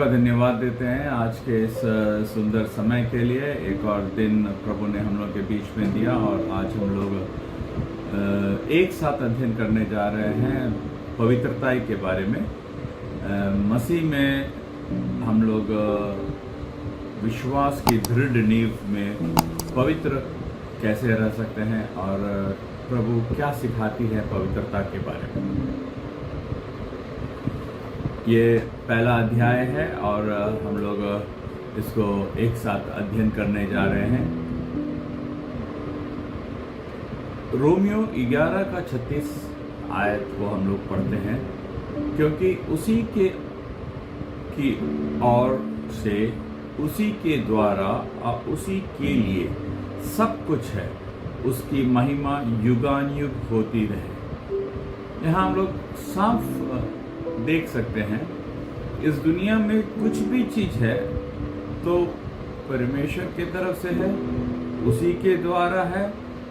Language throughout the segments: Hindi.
का धन्यवाद देते हैं आज के इस सुंदर समय के लिए। एक और दिन प्रभु ने हम लोग के बीच में दिया और आज हम लोग एक साथ अध्ययन करने जा रहे हैं पवित्रता के बारे में। मसीह में हम लोग विश्वास की दृढ़ नींव में पवित्र कैसे रह सकते हैं और प्रभु क्या सिखाती है पवित्रता के बारे में। ये पहला अध्याय है और हम लोग इसको एक साथ अध्ययन करने जा रहे हैं। रोमियो 11 का 36 आयत को हम लोग पढ़ते हैं, क्योंकि उसी के की ओर से, उसी के द्वारा और उसी के लिए सब कुछ है, उसकी महिमा युगानुयुग होती रहे। यहाँ हम लोग साफ देख सकते हैं इस दुनिया में कुछ भी चीज है तो परमेश्वर की तरफ से है, उसी के द्वारा है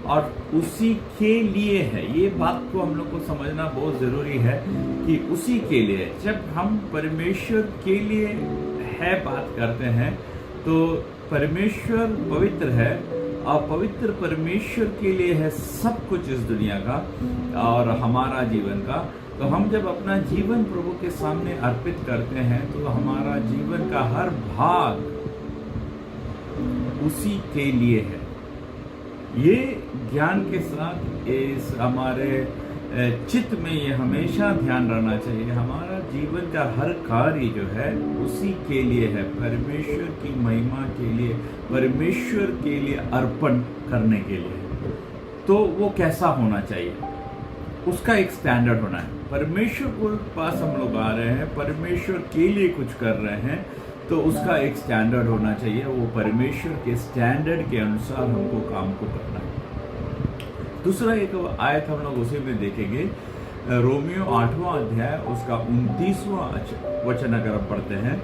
और उसी के लिए है। ये बात को हम लोग को समझना बहुत जरूरी है कि उसी के लिए। जब हम परमेश्वर के लिए है बात करते हैं तो परमेश्वर पवित्र है और पवित्र परमेश्वर के लिए है सब कुछ इस दुनिया का और हमारा जीवन का। तो हम जब अपना जीवन प्रभु के सामने अर्पित करते हैं तो हमारा जीवन का हर भाग उसी के लिए है। ये ज्ञान के साथ इस हमारे चित्त में ये हमेशा ध्यान रहना चाहिए। हमारा जीवन का हर कार्य जो है उसी के लिए है, परमेश्वर की महिमा के लिए, परमेश्वर के लिए अर्पण करने के लिए। तो वो कैसा होना चाहिए, उसका एक स्टैंडर्ड होना है। परमेश्वर के पास हम लोग आ रहे हैं, परमेश्वर के लिए कुछ कर रहे हैं, तो उसका एक स्टैंडर्ड होना चाहिए। वो परमेश्वर के स्टैंडर्ड के अनुसार हमको काम को करना है। दूसरा एक आयत हम लोग उसी में देखेंगे, रोमियो 8वां अध्याय उसका 29वां वचन अगर हम पढ़ते हैं,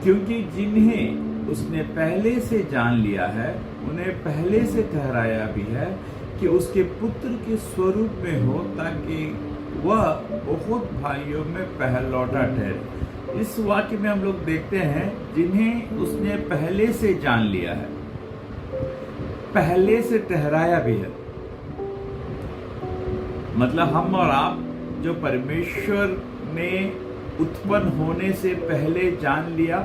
क्योंकि जिन्हें उसने पहले से जान लिया है उन्हें पहले से ठहराया भी है कि उसके पुत्र के स्वरूप में हो, ताकि वह बहुत भाइयों में पहलौठा ठहरे। इस वाक्य में हम लोग देखते हैं जिन्हें उसने पहले से जान लिया है, पहले से ठहराया भी है। मतलब हम और आप जो परमेश्वर ने उत्पन्न होने से पहले जान लिया,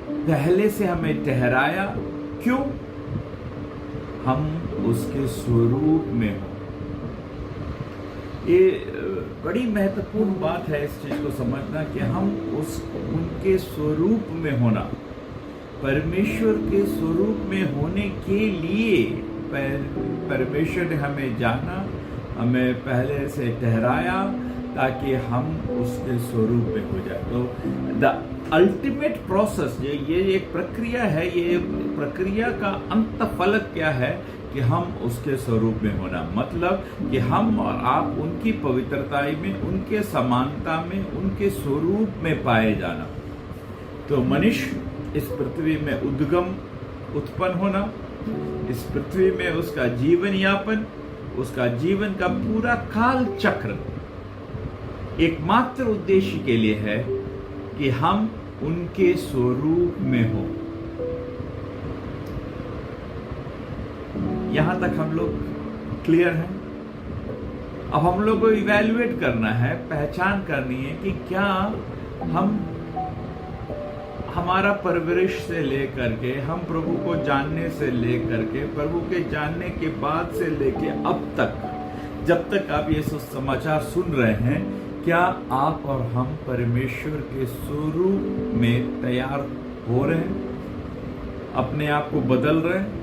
पहले से हमें ठहराया। क्यों? हम उसके स्वरूप में हो। ये बड़ी महत्वपूर्ण बात है इस चीज को समझना कि हम उनके स्वरूप में होना, परमेश्वर के स्वरूप में होने के लिए परमेश्वर ने हमें जाना, हमें पहले से ठहराया ताकि हम उसके स्वरूप में हो जाए। तो द अल्टीमेट प्रोसेस, ये एक प्रक्रिया है। ये प्रक्रिया का अंत फलक क्या है कि हम उसके स्वरूप में होना, मतलब कि हम और आप उनकी पवित्रता में, उनके समानता में, उनके स्वरूप में पाए जाना। तो मनुष्य इस पृथ्वी में उत्पन्न होना, इस पृथ्वी में उसका जीवन यापन, उसका जीवन का पूरा काल चक्र एकमात्र उद्देश्य के लिए है कि हम उनके स्वरूप में हो। यहां तक हम लोग क्लियर हैं? अब हम लोग को इवैल्यूएट करना है, पहचान करनी है कि क्या हम हमारा परवरिश से लेकर के, हम प्रभु को जानने से लेकर के, प्रभु के जानने के बाद से लेके अब तक, जब तक आप ये समाचार सुन रहे हैं, क्या आप और हम परमेश्वर के स्वरूप में तैयार हो रहे हैं? अपने आप को बदल रहे हैं?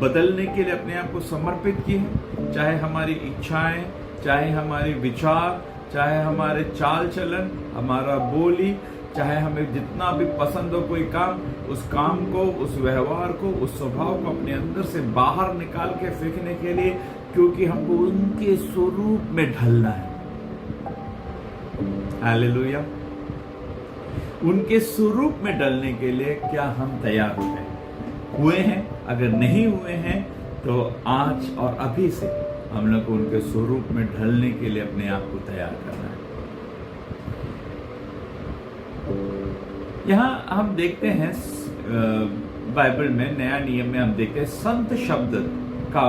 बदलने के लिए अपने आप को समर्पित किए हैं? चाहे हमारी इच्छाएं, चाहे हमारे विचार, चाहे हमारे चाल चलन, हमारा बोली, चाहे हमें जितना भी पसंद हो कोई काम, उस काम को, उस व्यवहार को, उस स्वभाव को अपने अंदर से बाहर निकाल के फेंकने के लिए, क्योंकि हमको उनके स्वरूप में ढलना है। हालेलुया। उनके स्वरूप में ढलने के लिए क्या हम तैयार हुए हैं? अगर नहीं हुए हैं तो आज और अभी से हम लोग को उनके स्वरूप में ढलने के लिए अपने आप को तैयार करना है। यहाँ हम देखते हैं बाइबल में, नया नियम में हम देखते हैं संत शब्द का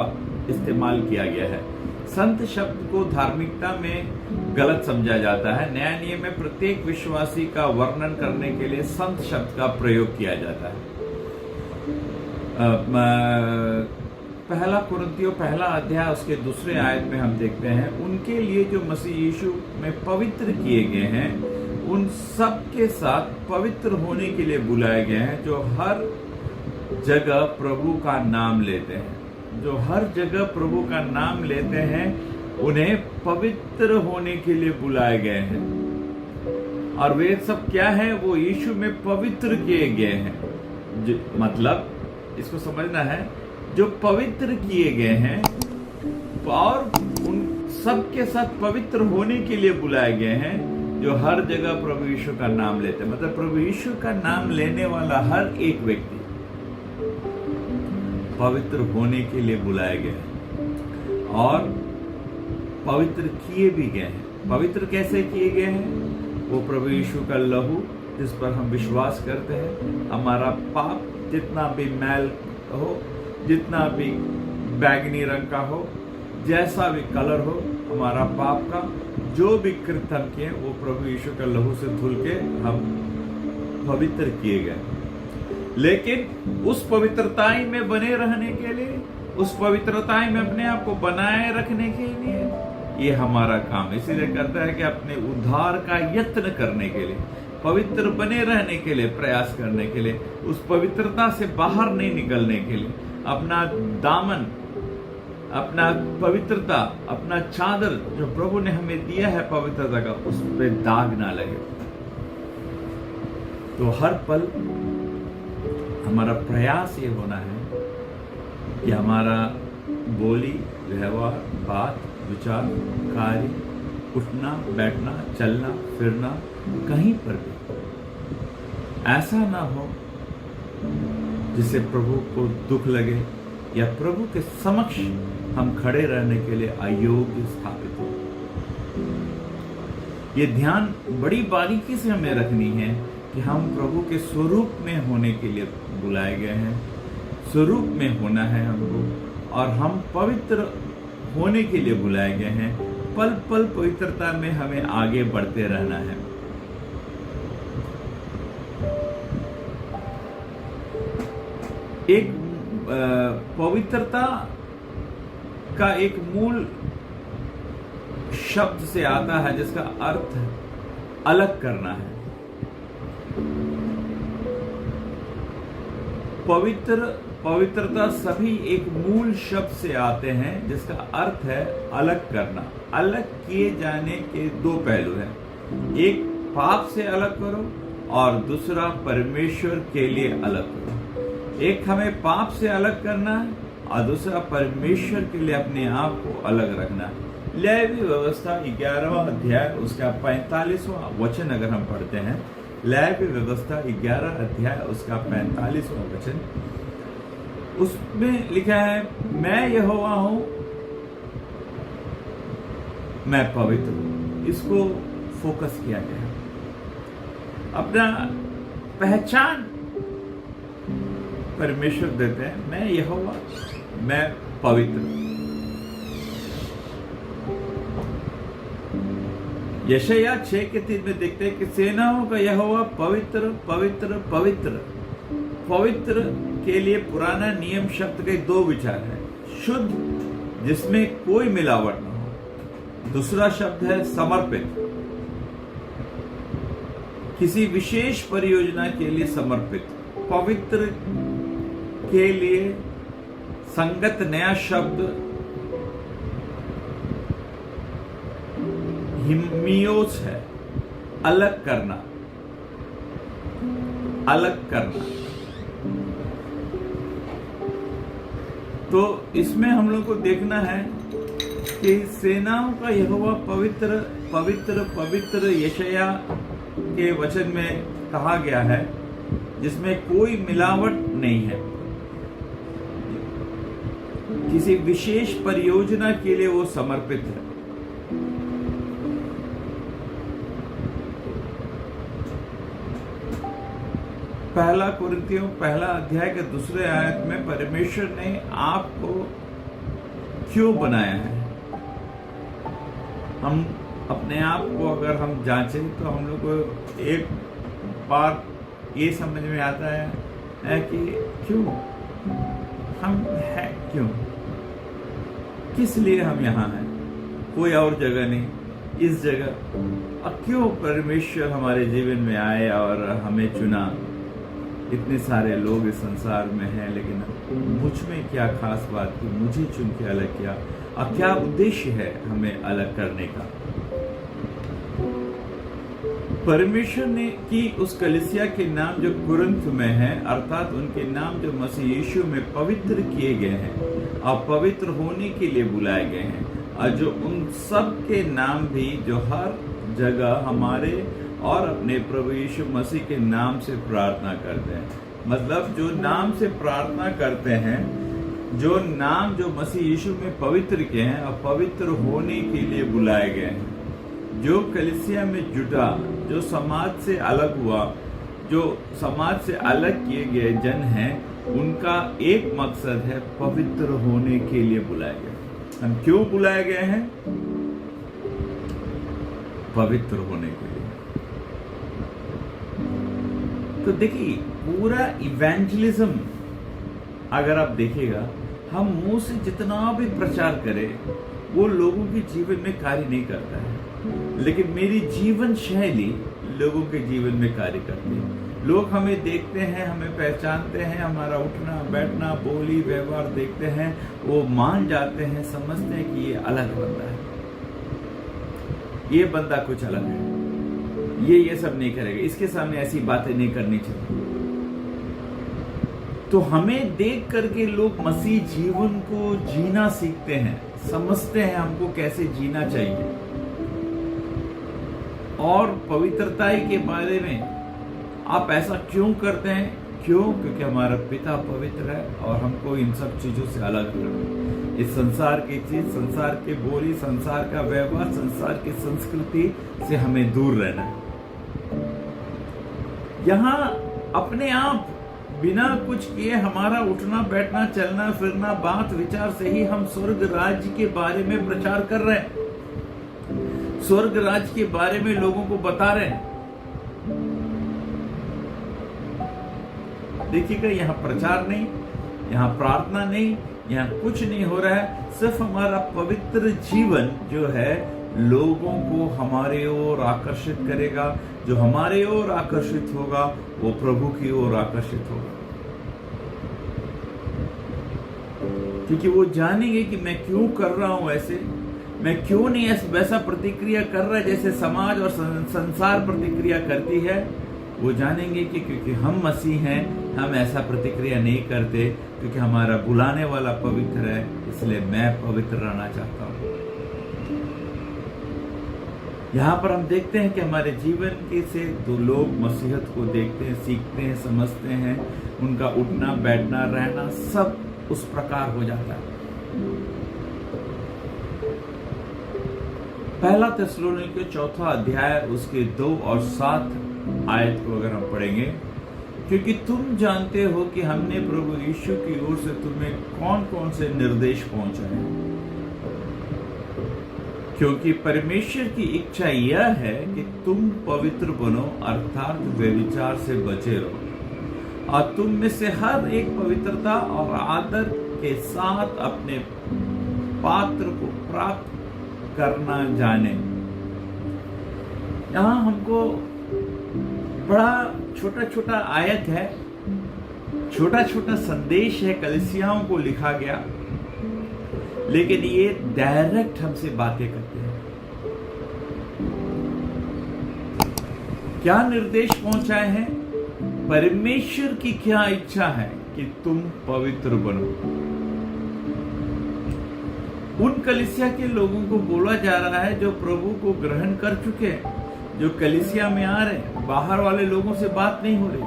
इस्तेमाल किया गया है। संत शब्द को धार्मिकता में गलत समझा जाता है। नया नियम में प्रत्येक विश्वासी का वर्णन करने के लिए संत शब्द का प्रयोग किया जाता है। पहला कुरिन्थियों पहला अध्याय उसके दूसरे आयत में हम देखते हैं, उनके लिए जो मसीह यीशु में पवित्र किए गए हैं उन सब के साथ पवित्र होने के लिए बुलाए गए हैं, जो हर जगह प्रभु का नाम लेते हैं। जो हर जगह प्रभु का नाम लेते हैं उन्हें पवित्र होने के लिए बुलाए गए हैं। और वे सब क्या है? वो यीशु में पवित्र किए गए हैं। मतलब इसको समझना है, जो पवित्र किए गए हैं और उन सब के साथ पवित्र होने के लिए बुलाए गए हैं, जो हर जगह प्रभु यीशु का नाम लेते हैं। मतलब प्रभु यीशु का नाम लेने वाला हर एक व्यक्ति पवित्र होने के लिए बुलाए गए हैं और पवित्र किए भी गए हैं। पवित्र कैसे किए गए हैं? वो प्रभु यीशु का लहू जिस पर हम विश्वास करते हैं, हमारा पाप जितना भी मैल हो, जितना भी बैगनी रंग का हो, जैसा भी कलर हो, हमारा पाप का जो भी कृत्य हम किए वो प्रभु यीशु का लहू से धुल के हम पवित्र किए गए। लेकिन उस पवित्रताई में बने रहने के लिए, उस पवित्रताई में अपने आप को बनाए रखने के लिए ये हमारा काम इसीलिए करता है कि अपने उद्धार का यत्न करने के लिए, पवित्र बने रहने के लिए प्रयास करने के लिए, उस पवित्रता से बाहर नहीं निकलने के लिए, अपना दामन, अपना पवित्रता, अपना चादर जो प्रभु ने हमें दिया है पवित्रता का, उस पे दाग ना लगे। तो हर पल हमारा प्रयास ये होना है कि हमारा बोली, व्यवहार, बात, विचार, कार्य, उठना, बैठना, चलना, फिरना, कहीं पर भी ऐसा ना हो जिससे प्रभु को दुख लगे या प्रभु के समक्ष हम खड़े रहने के लिए अयोग्य स्थापित हो। ये ध्यान बड़ी बारीकी से हमें रखनी है कि हम प्रभु के स्वरूप में होने के लिए बुलाए गए हैं, स्वरूप में होना है हमको, और हम पवित्र होने के लिए बुलाए गए हैं। पल पल पवित्रता में हमें आगे बढ़ते रहना है। एक पवित्रता का एक मूल शब्द से आता है जिसका अर्थ अलग करना है। पवित्रता सभी एक मूल शब्द से आते हैं जिसका अर्थ है अलग करना। अलग किए जाने के दो पहलू हैं, एक पाप से अलग करो और दूसरा परमेश्वर के लिए अलग करो। एक हमें पाप से अलग करना है और दूसरा परमेश्वर के लिए अपने आप को अलग रखना है। लेवी व्यवस्था 11वां अध्याय उसका 45वां वचन अगर हम पढ़ते हैं, लेवी व्यवस्था 11 अध्याय उसका 45वां वचन, उसमें लिखा है, मैं यहोवा हूं, मैं पवित्र हूं। इसको फोकस किया गया, अपना पहचान परमेश्वर देते हैं, मैं यहोवा, मैं पवित्र हूं। यशायाह 6:3 में देखते हैं कि सेनाओं का यहोवा पवित्र पवित्र पवित्र। पवित्र के लिए पुराना नियम शब्द के दो विचार है, शुद्ध जिसमें कोई मिलावट न हो, दूसरा शब्द है समर्पित, किसी विशेष परियोजना के लिए समर्पित। पवित्र के लिए संगत नया शब्द हिमियोस है, अलग करना, अलग करना। तो इसमें हम लोग को देखना है कि सेनाओं का यहोवा पवित्र पवित्र पवित्र यशायाह के वचन में कहा गया है, जिसमें कोई मिलावट नहीं है। किसी विशेष परियोजना के लिए वो समर्पित है। पहला कुरिन्थियों पहला अध्याय के दूसरे आयत में परमेश्वर ने आपको क्यों बनाया है? हम अपने आप को अगर हम जांचें तो हम लोग को एक बार ये समझ में आता है कि क्यों हम हैं, क्यों, किस लिए हम यहाँ हैं, कोई और जगह नहीं, इस जगह और क्यों परमेश्वर हमारे जीवन में आए और हमें चुना। इतने सारे लोग इस संसार में हैं, लेकिन मुझ में क्या खास बात की मुझे चुन के अलग किया, और क्या उद्देश्य है हमें अलग करने का। परमेश्वर ने की उस कलीसिया के नाम जो कुरिन्थ में है, अर्थात उनके नाम जो मसीह यीशु में पवित्र किए गए हैं और पवित्र होने के लिए बुलाए गए हैं, और जो उन सब के नाम भी जो हर जगह हमारे और अपने प्रभु यीशु मसीह के नाम से प्रार्थना करते हैं। मतलब जो नाम से प्रार्थना करते हैं, जो नाम जो मसीह यीशु में पवित्र किए हैं और पवित्र होने के लिए बुलाए गए हैं, जो कलीसिया में जुटा, जो समाज से अलग हुआ, जो समाज से अलग किए गए जन हैं, उनका एक मकसद है पवित्र होने के लिए बुलाए गए। हम क्यों बुलाए गए हैं? पवित्र होने के लिए। तो देखिए, पूरा इवेंजलिज्म अगर आप देखिएगा, हम मुंह से जितना भी प्रचार करें वो लोगों के जीवन में कार्य नहीं करता है, लेकिन मेरी जीवन शैली लोगों के जीवन में कार्य करती है। लोग हमें देखते हैं, हमें पहचानते हैं, हमारा उठना बैठना बोली व्यवहार देखते हैं, वो मान जाते हैं, समझते हैं कि ये अलग बंदा है, ये बंदा कुछ अलग है, ये सब नहीं करेगा, इसके सामने ऐसी बातें नहीं करनी चाहिए। तो हमें देख करके लोग मसीह जीवन को जीना सीखते हैं, समझते हैं हमको कैसे जीना चाहिए। और पवित्रता के बारे में आप ऐसा क्यों करते हैं? क्यों? क्योंकि हमारा पिता पवित्र है और हमको इन सब चीजों से अलग रखना, इस संसार की चीज, संसार के बोली, संसार का व्यवहार, संसार की संस्कृति से हमें दूर रहना है। यहाँ अपने आप बिना कुछ किए हमारा उठना बैठना चलना फिरना बात विचार से ही हम स्वर्ग राज्य के बारे में प्रचार कर रहे हैं, स्वर्ग राज्य के बारे में लोगों को बता रहे हैं। देखिएगा, यहाँ प्रचार नहीं, यहाँ प्रार्थना नहीं, यहाँ कुछ नहीं हो रहा है। सिर्फ हमारा पवित्र जीवन जो है लोगों को हमारे ओर आकर्षित करेगा। जो हमारे ओर आकर्षित होगा वो प्रभु की ओर आकर्षित होगा, क्योंकि वो जानेंगे कि मैं क्यों कर रहा हूं ऐसे, मैं क्यों नहीं वैसा प्रतिक्रिया कर रहा है जैसे समाज और संसार प्रतिक्रिया करती है। वो जानेंगे कि क्योंकि हम मसीह हैं, हम ऐसा प्रतिक्रिया नहीं करते, क्योंकि हमारा बुलाने वाला पवित्र है, इसलिए मैं पवित्र रहना चाहता हूं। यहाँ पर हम देखते हैं कि हमारे जीवन के से दो लोग मसीहत को देखते हैं, सीखते हैं, समझते हैं, उनका उठना बैठना रहना सब उस प्रकार हो जाता है। पहला थिस्सलुनीके 4 अध्याय उसके 2 और 7 आयत को अगर हम पढ़ेंगे, क्योंकि तुम जानते हो कि हमने प्रभु यीशु की ओर से तुम्हें कौन कौन से निर्देश पहुंचाए हैं, क्योंकि परमेश्वर की इच्छा यह है कि तुम पवित्र बनो, अर्थात व्यभिचार से बचे रहो, और तुम में से हर एक पवित्रता और आदर के साथ अपने पात्र को प्राप्त करना जाने। यहाँ हमको बड़ा छोटा छोटा आयत है, छोटा छोटा संदेश है, कलीसियाओं को लिखा गया, लेकिन ये डायरेक्ट हमसे बातें करते हैं। क्या निर्देश पहुंचाए हैं? परमेश्वर की क्या इच्छा है कि तुम पवित्र बनो। उन कलीसिया के लोगों को बोला जा रहा है जो प्रभु को ग्रहण कर चुके हैं, जो कलीसिया में आ रहे हैं। बाहर वाले लोगों से बात नहीं हो रही,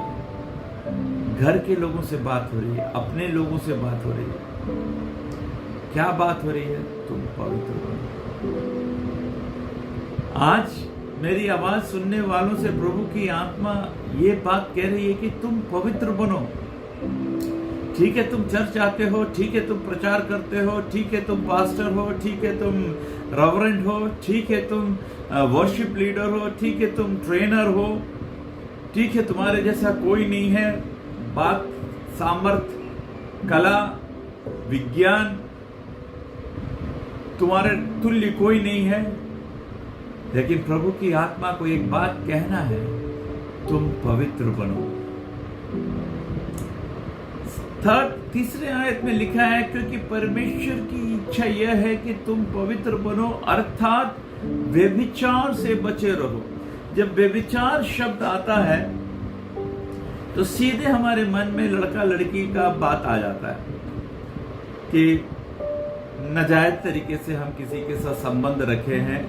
घर के लोगों से बात हो रही है, अपने लोगों से बात हो रही है। क्या बात हो रही है? तुम पवित्र बनो। आज मेरी आवाज सुनने वालों से प्रभु की आत्मा ये बात कह रही है कि तुम पवित्र बनो। ठीक है तुम चर्च आते हो, ठीक है तुम प्रचार करते हो, ठीक है तुम पास्टर हो, ठीक है तुम रेवरेंड हो, ठीक है तुम वर्शिप लीडर हो, ठीक है तुम ट्रेनर हो, ठीक है तुम्हारे जैसा कोई नहीं है, बात सामर्थ कला विज्ञान तुम्हारे तुल्य कोई नहीं है। लेकिन प्रभु की आत्मा को एक बात कहना है, तुम पवित्र बनो। तीसरे आयत में लिखा है क्योंकि परमेश्वर की इच्छा यह है कि तुम पवित्र बनो, अर्थात व्यभिचार से बचे रहो। जब व्यभिचार शब्द आता है तो सीधे हमारे मन में लड़का लड़की का बात आ जाता है कि नाजायज तरीके से हम किसी के साथ संबंध रखे हैं,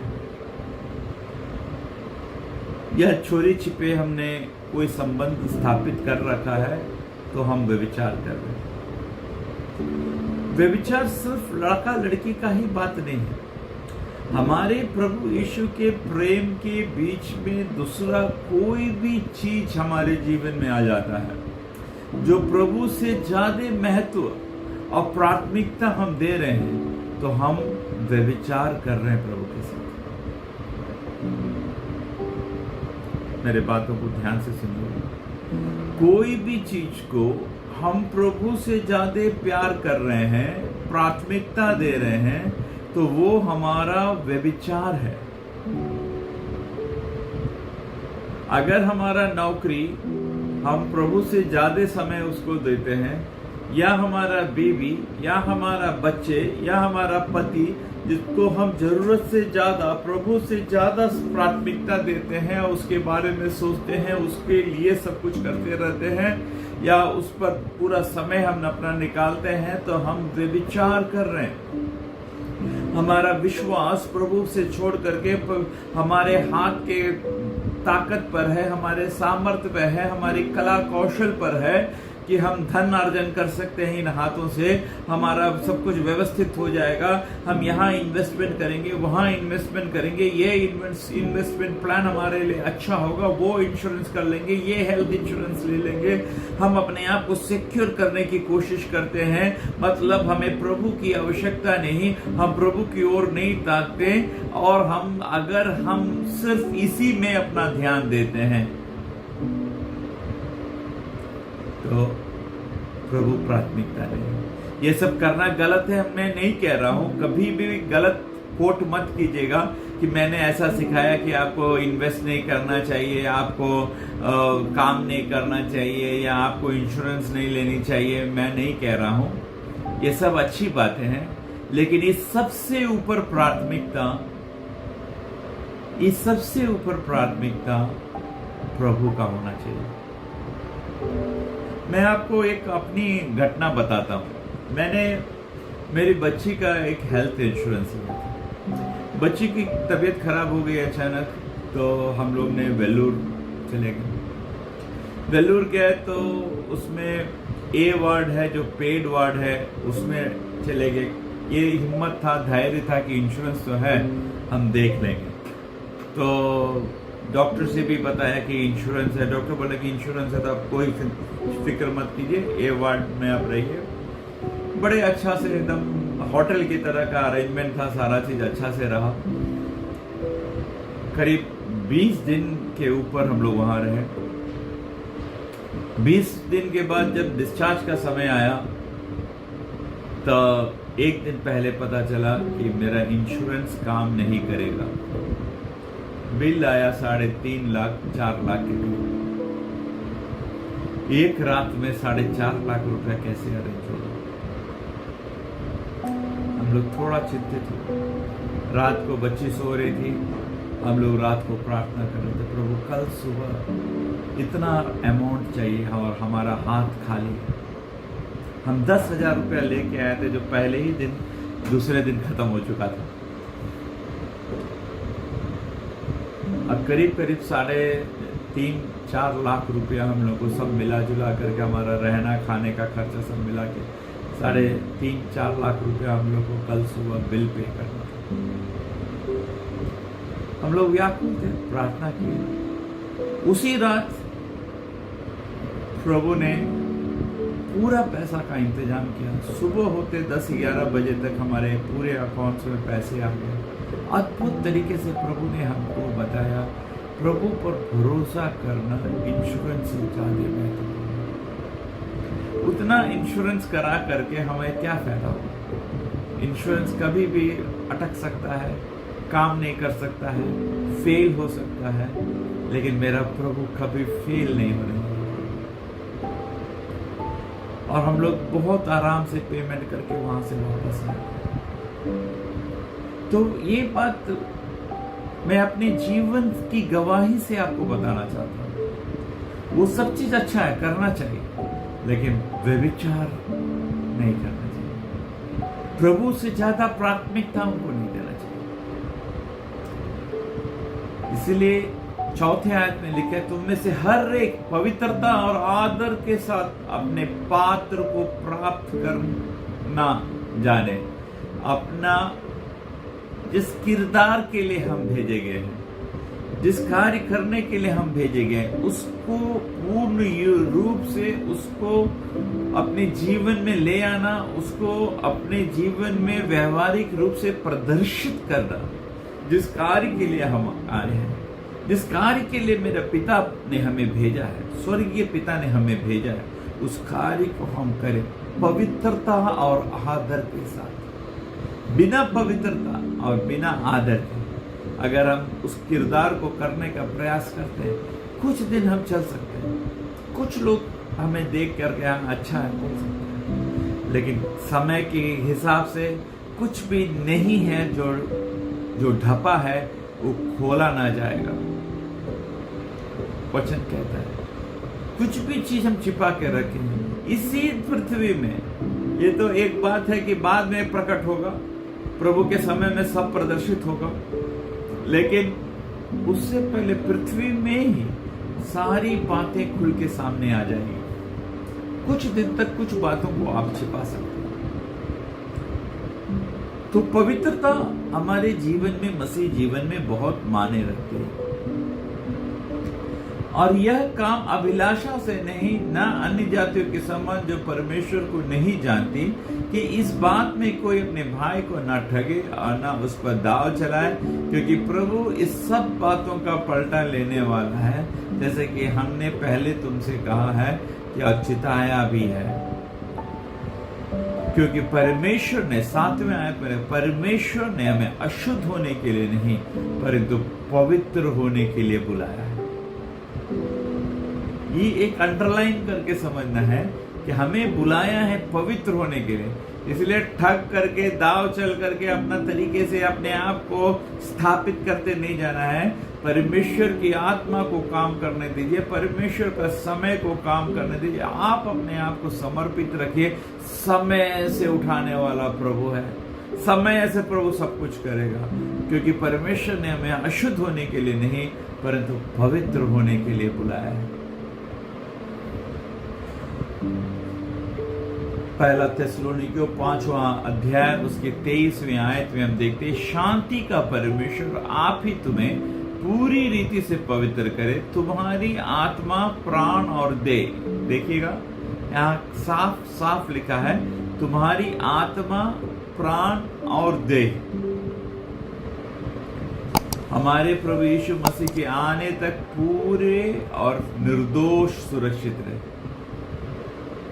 या चोरी छिपे हमने कोई संबंध स्थापित कर रखा है, तो हम व्यभिचार कर रहे हैं। व्यभिचार सिर्फ लड़का लड़की का ही बात नहीं है, हमारे प्रभु यीशु के प्रेम के बीच में दूसरा कोई भी चीज हमारे जीवन में आ जाता है जो प्रभु से ज्यादा महत्व और प्राथमिकता हम दे रहे हैं, तो हम व्यभिचार कर रहे हैं प्रभु के साथ। मेरे बातों को ध्यान से सुनिए। कोई भी चीज को हम प्रभु से ज्यादा प्यार कर रहे हैं, प्राथमिकता दे रहे हैं, तो वो हमारा व्यभिचार है। अगर हमारा नौकरी हम प्रभु से ज्यादा समय उसको देते हैं, या हमारा बीवी, या हमारा बच्चे, या हमारा पति, जिसको हम जरूरत से ज्यादा प्रभु से ज्यादा प्राथमिकता देते हैं, उसके बारे में सोचते हैं, उसके लिए सब कुछ करते रहते हैं, या उस पर पूरा समय हम अपना निकालते हैं, तो हम व्यभिचार कर रहे हैं। हमारा विश्वास प्रभु से छोड़ करके हमारे हाथ के ताकत पर है, हमारे सामर्थ्य पर है, हमारी कला कौशल पर है कि हम धन अर्जन कर सकते हैं इन हाथों से, हमारा सब कुछ व्यवस्थित हो जाएगा, हम यहाँ इन्वेस्टमेंट करेंगे, वहाँ इन्वेस्टमेंट करेंगे, ये इन्वेस्टमेंट प्लान हमारे लिए अच्छा होगा, वो इंश्योरेंस कर लेंगे, ये हेल्थ इंश्योरेंस ले लेंगे। हम अपने आप को सिक्योर करने की कोशिश करते हैं, मतलब हमें प्रभु की आवश्यकता नहीं, हम प्रभु की ओर नहीं ताकते, और अगर हम सिर्फ इसी में अपना ध्यान देते हैं तो प्रभु प्राथमिकता नहीं। ये सब करना गलत है, मैं नहीं कह रहा हूं, कभी भी गलत कोट मत कीजिएगा कि मैंने ऐसा सिखाया कि आपको इन्वेस्ट नहीं करना चाहिए, आपको काम नहीं करना चाहिए, या आपको इंश्योरेंस नहीं लेनी चाहिए। मैं नहीं कह रहा हूं, ये सब अच्छी बातें हैं, लेकिन इस सबसे ऊपर प्राथमिकता प्रभु का होना चाहिए। मैं आपको एक अपनी घटना बताता हूँ। मैंने मेरी बच्ची का एक हेल्थ इंश्योरेंस लिया था। बच्ची की तबीयत खराब हो गई अचानक, तो हम लोग ने वेल्लूर चले गए। वेल्लूर गए तो उसमें ए वार्ड है जो पेड वार्ड है, उसमें चले गए। ये हिम्मत था, धैर्य था कि इंश्योरेंस तो है, हम देख लेंगे। तो डॉक्टर से भी बताया कि इंश्योरेंस है, डॉक्टर बोला कि इंश्योरेंस है तो आप कोई फिक्र मत कीजिए, ए वार्ड में आप रहिए। बड़े अच्छा से एकदम होटल की तरह का अरेंजमेंट था, सारा चीज अच्छा से रहा। करीब 20 दिन के ऊपर हम लोग वहां रहे। 20 दिन के बाद जब डिस्चार्ज का समय आया, तो एक दिन पहले पता चला कि मेरा इंश्योरेंस काम नहीं करेगा। बिल आया 3.5 लाख 4 लाख के करीब। एक रात में 4.5 लाख रुपया कैसे अरेंज होगा? हम लोग थोड़ा चिंतित थे। रात को बच्ची सो रही थी, हम लोग रात को प्रार्थना कर रहे थे, प्रभु कल सुबह इतना अमाउंट चाहिए और हमारा हाथ खाली है। हम 10,000 रुपया लेके आए थे, जो पहले ही दिन दूसरे दिन खत्म हो चुका था। अब करीब 3.5-4 लाख रुपया हम लोग को सब मिला जुला करके, हमारा रहना खाने का खर्चा सब मिला के 3.5-4 लाख रुपया हम लोग को कल सुबह बिल पे करना था। हम लोग व्याकुल थे, प्रार्थना की। उसी रात प्रभु ने पूरा पैसा का इंतजाम किया। सुबह होते 10-11 बजे तक हमारे पूरे अकाउंट्स में पैसे आ गए। अद्भुत तरीके से प्रभु ने हमको बताया, प्रभु पर भरोसा करना इंश्योरेंस से ज़्यादा महत्वपूर्ण है। उतना इंश्योरेंस करा करके हमें क्या फायदा होगा? इंश्योरेंस कभी भी अटक सकता है, काम नहीं कर सकता है, फेल हो सकता है, लेकिन मेरा प्रभु कभी फेल नहीं होने वाला। और हम लोग बहुत आराम से पेमेंट करके वहां से वापस आए। तो ये बात मैं अपने जीवन की गवाही से आपको बताना चाहता हूँ। वो सब चीज अच्छा है, करना चाहिए, लेकिन व्यभिचार नहीं करना चाहिए। प्रभु से ज्यादा प्राथमिकता उनको नहीं देना चाहिए। इसलिए चौथे आयत में लिखा है, तुम में से हर एक पवित्रता और आदर के साथ अपने पात्र को प्राप्त करना जाने। अपना जिस किरदार के लिए हम भेजे गए हैं, जिस कार्य करने के लिए हम भेजे गए हैं, उसको पूर्ण रूप से उसको अपने जीवन में ले आना, उसको अपने जीवन में व्यवहारिक रूप से प्रदर्शित करना। जिस कार्य के लिए हम आए हैं, जिस कार्य के लिए मेरा पिता ने हमें भेजा है, स्वर्गीय पिता ने हमें भेजा है, उस कार्य को हम करें पवित्रता और आदर के साथ। बिना पवित्रता और बिना आदर के अगर हम उस किरदार को करने का प्रयास करते हैं, कुछ दिन हम चल सकते हैं, कुछ लोग हमें देख करके अच्छा है बोल सकते हैं, लेकिन समय के हिसाब से कुछ भी नहीं है जो ढपा है वो खोला ना जाएगा। वचन कहता है कुछ भी चीज हम छिपा के रखें इसी पृथ्वी में। ये तो एक बात है कि बाद में प्रकट होगा, प्रभु के समय में सब प्रदर्शित होगा, लेकिन उससे पहले पृथ्वी में ही सारी बातें खुल के सामने आ जाएंगी। कुछ दिन तक कुछ बातों को आप छिपा सकते हैं। तो पवित्रता हमारे जीवन में, मसीह जीवन में बहुत मायने रखती है। और यह काम अभिलाषा से नहीं, न अन्य जातियों के समान जो परमेश्वर को नहीं जानती, कि इस बात में कोई अपने भाई को न ठगे और न उस पर दाव चलाए, क्योंकि प्रभु इस सब बातों का पलटा लेने वाला है, जैसे कि हमने पहले तुमसे कहा है कि और चिताया भी है। क्योंकि परमेश्वर ने, 7वें आयत में, परमेश्वर ने हमें अशुद्ध होने के लिए नहीं परंतु पवित्र होने के लिए बुलाया है। ये एक अंडरलाइन करके समझना है कि हमें बुलाया है पवित्र होने के लिए। इसलिए ठग करके, दाव चल करके, अपना तरीके से अपने आप को स्थापित करते नहीं जाना है। परमेश्वर की आत्मा को काम करने दीजिए, परमेश्वर का समय को काम करने दीजिए। आप अपने आप को समर्पित रखिए। समय से उठाने वाला प्रभु है, समय से प्रभु सब कुछ करेगा, क्योंकि परमेश्वर ने हमें अशुद्ध होने के लिए नहीं परंतु पवित्र होने के लिए बुलाया है। पहला थिस्सलुनीकियों 5वां अध्याय उसके 23वें आयत में हम देखते हैं, शांति का परमेश्वर आप ही तुम्हें पूरी रीति से पवित्र करे, तुम्हारी आत्मा, प्राण और देह। देखिएगा यहाँ साफ साफ लिखा है, तुम्हारी आत्मा, प्राण और देह। हमारे प्रभु यीशु मसीह के आने तक पूरे और निर्दोष सुरक्षित रहे।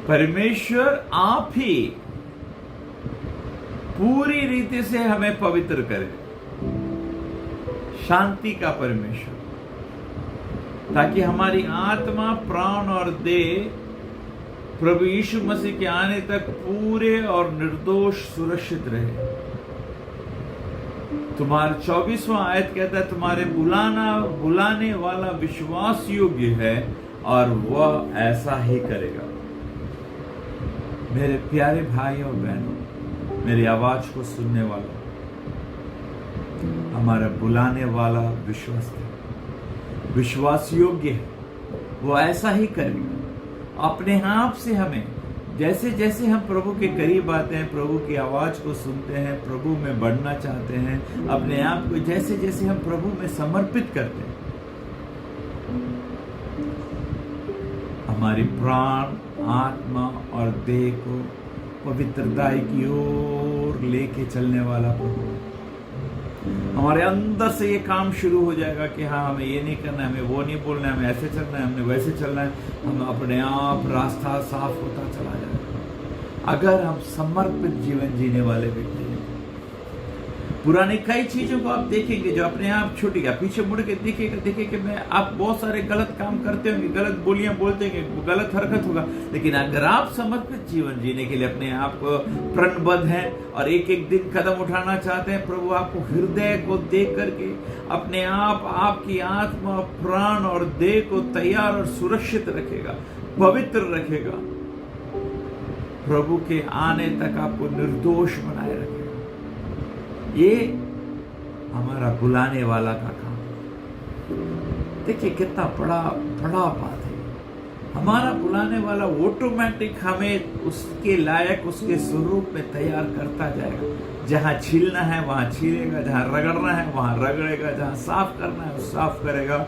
परमेश्वर आप ही पूरी रीति से हमें पवित्र करे, शांति का परमेश्वर, ताकि हमारी आत्मा, प्राण और देह प्रभु यीशु मसीह के आने तक पूरे और निर्दोष सुरक्षित रहे। तुम्हारा 24वां आयत कहता है, तुम्हारे बुलाने वाला विश्वास योग्य है और वह ऐसा ही करेगा। मेरे प्यारे भाई और बहनों, मेरी आवाज को सुनने वाला, हमारा बुलाने वाला विश्वास योग्य है, वो ऐसा ही करेगा। अपने आप से हमें जैसे जैसे हम प्रभु के करीब आते हैं, प्रभु की आवाज़ को सुनते हैं, प्रभु में बढ़ना चाहते हैं, अपने आप को जैसे जैसे हम प्रभु में समर्पित करते हैं, हमारी प्राण, आत्मा और देह को पवित्रता की ओर लेके चलने वाला प्रभु। हमारे अंदर से ये काम शुरू हो जाएगा कि हाँ, हमें ये नहीं करना है, हमें वो नहीं बोलना है, हमें ऐसे चलना है, हमें वैसे चलना है। हम अपने आप रास्ता साफ होता चला जाएगा अगर हम समर्पित जीवन जीने वाले व्यक्ति हैं। पुरानी कई चीजों को आप देखेंगे जो अपने आप छूटेगा, पीछे मुड़ के देखेंगे मैं आप बहुत सारे गलत काम करते होंगे, गलत बोलियां बोलते होंगे, गलत हरकत होगा, लेकिन अगर आप समर्पित जीवन जीने के लिए अपने आप को प्रणबद्ध हैं और एक एक दिन कदम उठाना चाहते हैं, प्रभु आपको हृदय को देख करके अपने आप आपकी आत्मा, प्राण और देह को तैयार और सुरक्षित रखेगा, पवित्र रखेगा, प्रभु के आने तक आपको निर्दोष बनाए रखेगा। ये हमारा बुलाने वाला का काम। देखिए कितना बड़ा बात है। हमारा बुलाने वाला ऑटोमेटिक हमें उसके लायक, उसके स्वरूप में तैयार करता जाएगा। जहां छीलना है वहां छीलेगा, जहां रगड़ना है वहां रगड़ेगा, जहां साफ करना है वो साफ करेगा,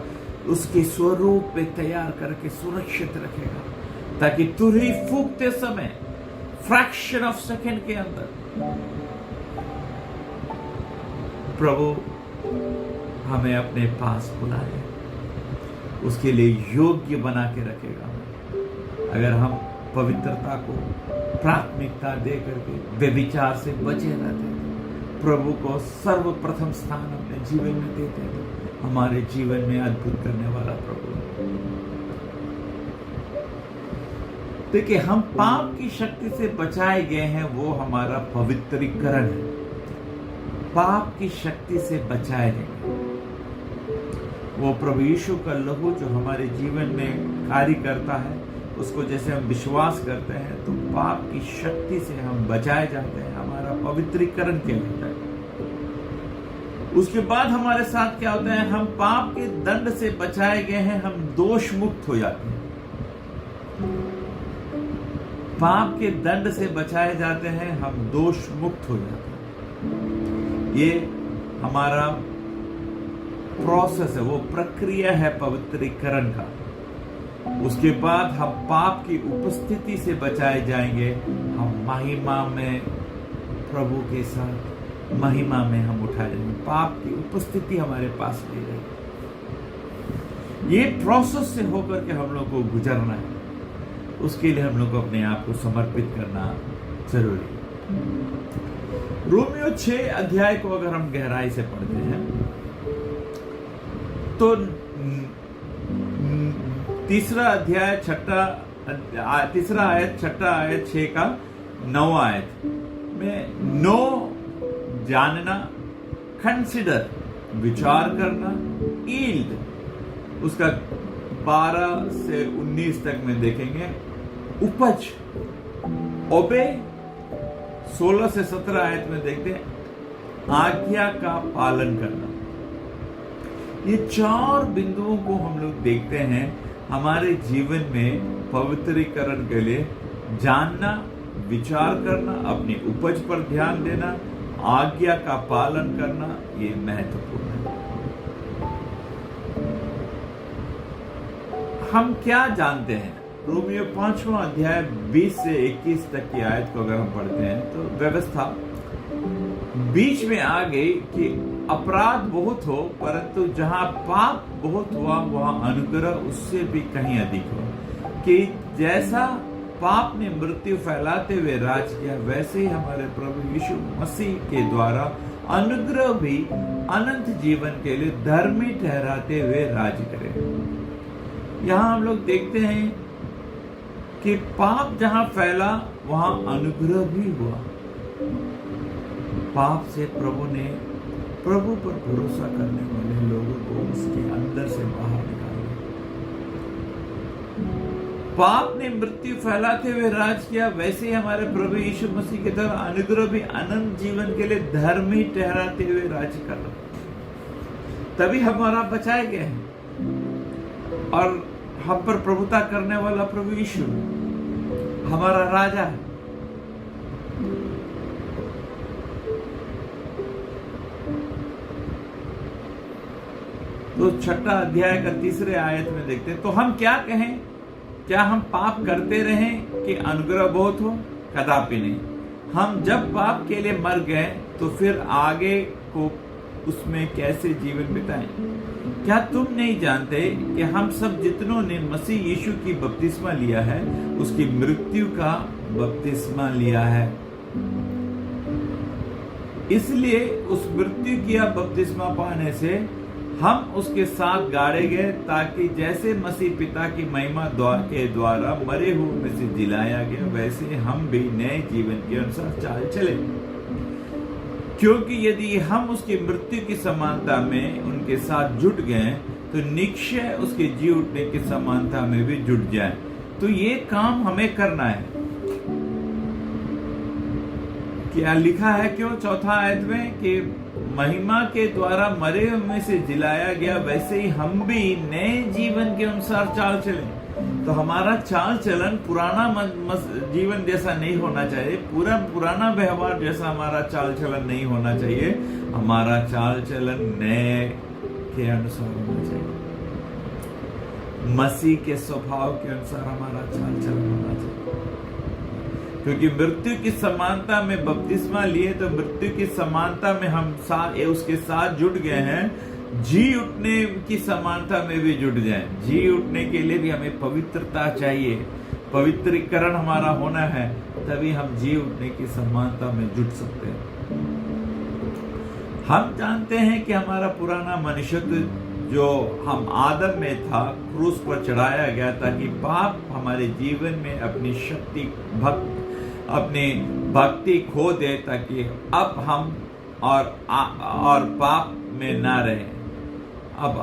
उसके स्वरूप में तैयार करके सुरक्षित रखेगा, ताकि तुरही फूंकते समय फ्रैक्शन ऑफ सेकेंड के अंदर प्रभु हमें अपने पास बुला ले, उसके लिए योग्य बना के रखेगा। अगर हम पवित्रता को प्राथमिकता दे करके व्यभिचार से बचे रहते हैं, प्रभु को सर्वप्रथम स्थान अपने जीवन में देते हैं, हमारे जीवन में अद्भुत करने वाला प्रभु। देखिए हम पाप की शक्ति से बचाए गए हैं, वो हमारा पवित्रीकरण है। पाप की शक्ति से बचाए गए वो प्रभु यीशु का लहू जो हमारे जीवन में कार्य करता है, उसको जैसे हम विश्वास करते हैं तो पाप की शक्ति से हम बचाए जाते हैं, हमारा पवित्रीकरण किया जाता है। उसके बाद हमारे साथ क्या होता है, हम पाप के दंड से बचाए गए हैं, हम दोष मुक्त हो जाते हैं। पाप के दंड से बचाए जाते हैं, हम दोष मुक्त हो जाते हैं। ये हमारा प्रोसेस है, वो प्रक्रिया है पवित्रीकरण का। उसके बाद हम पाप की उपस्थिति से बचाए जाएंगे, हम महिमा में प्रभु के साथ महिमा में हम उठाए जाएंगे। पाप की उपस्थिति हमारे पास ले जाएगी। ये प्रोसेस से होकर के हम लोग को गुजरना है, उसके लिए हम लोग को अपने आप को समर्पित करना जरूरी है। रोमियो 6 अध्याय को अगर हम गहराई से पढ़ते हैं तो तीसरा आयत 6 का 9वां आयत में नो जानना, कंसिडर विचार करना, ईल्ड उसका 12 से 19 तक में देखेंगे, उपज ओबे 16 से 17 आयत में देखते हैं आज्ञा का पालन करना। ये 4 बिंदुओं को हम लोग देखते हैं हमारे जीवन में पवित्रीकरण के लिए। जानना, विचार करना, अपनी उपज पर ध्यान देना, आज्ञा का पालन करना, ये महत्वपूर्ण है। हम क्या जानते हैं? रोमियो 5वां अध्याय 20 से 21 तक की आयत को अगर हम पढ़ते हैं तो व्यवस्था बीच में आ गई कि अपराध बहुत हो, परंतु जहां पाप बहुत हुआ वहां अनुग्रह उससे भी कहीं अधिक हो। कि जैसा पाप ने मृत्यु फैलाते हुए राज किया, वैसे ही हमारे प्रभु यीशु मसीह के द्वारा अनुग्रह भी अनंत जीवन के लिए धर्मी ठहराते हुए राज करे। यहां हम लोग देखते हैं कि पाप जहां फैला वहां अनुग्रह भी हुआ। पाप से प्रभु पर भरोसा करने वाले लोगों को उसके अंदर से बाहर निकाला। पाप ने मृत्यु फैलाते हुए राज किया, वैसे ही हमारे प्रभु यीशु मसीह के द्वारा अनुग्रह भी अनंत जीवन के लिए धर्मी ठहराते हुए राज कर रहा। तभी हमारा बचाए गए हैं और हम पर प्रभुता करने वाला प्रभु यीशु, हमारा राजा है। तो 6 अध्याय का 3 आयत में देखते हैं, तो हम क्या कहें? क्या हम पाप करते रहें कि अनुग्रह बहुत हो? कदापि नहीं। हम जब पाप के लिए मर गए तो फिर आगे को उसमें कैसे जीवन बिताएं? क्या तुम नहीं जानते कि हम सब जितनों ने मसीह यीशु की बपतिस्मा लिया है उसकी मृत्यु का बपतिस्मा लिया है? इसलिए उस मृत्यु की बपतिस्मा पाने से हम उसके साथ गाड़े गए, ताकि जैसे मसीह पिता की महिमा के द्वारा मरे हुए में से जिलाया गया, वैसे हम भी नए जीवन के अनुसार चाल चले। क्योंकि यदि हम उसकी मृत्यु की समानता में उनके साथ जुट गए तो निश्चय उसके जी उठने की समानता में भी जुट जाए। तो ये काम हमें करना है। क्या लिखा है? क्यों 4 आयत में कि महिमा के द्वारा मरे हुए में से जिलाया गया, वैसे ही हम भी नए जीवन के अनुसार चाल चलें। तो हमारा चाल चलन पुराना जीवन जैसा नहीं होना चाहिए, पुराना व्यवहार जैसा हमारा चाल चलन नहीं होना चाहिए। हमारा चाल चलन नए के अनुसार होना चाहिए, मसीह के स्वभाव के अनुसार हमारा चाल चलन होना चाहिए। क्योंकि मृत्यु की समानता में बपतिस्मा लिए तो मृत्यु की समानता में हम उसके साथ जुट गए हैं, जी उठने की समानता में भी जुट जाएं। जी उठने के लिए भी हमें पवित्रता चाहिए, पवित्रीकरण हमारा होना है, तभी हम जी उठने की समानता में जुट सकते हैं। हम जानते हैं कि हमारा पुराना मनुष्यत्व जो हम आदम में था क्रूस पर चढ़ाया गया, ताकि पाप हमारे जीवन में अपनी शक्ति अपनी भक्ति खो दे, ताकि अब हम और पाप में ना रहें। अब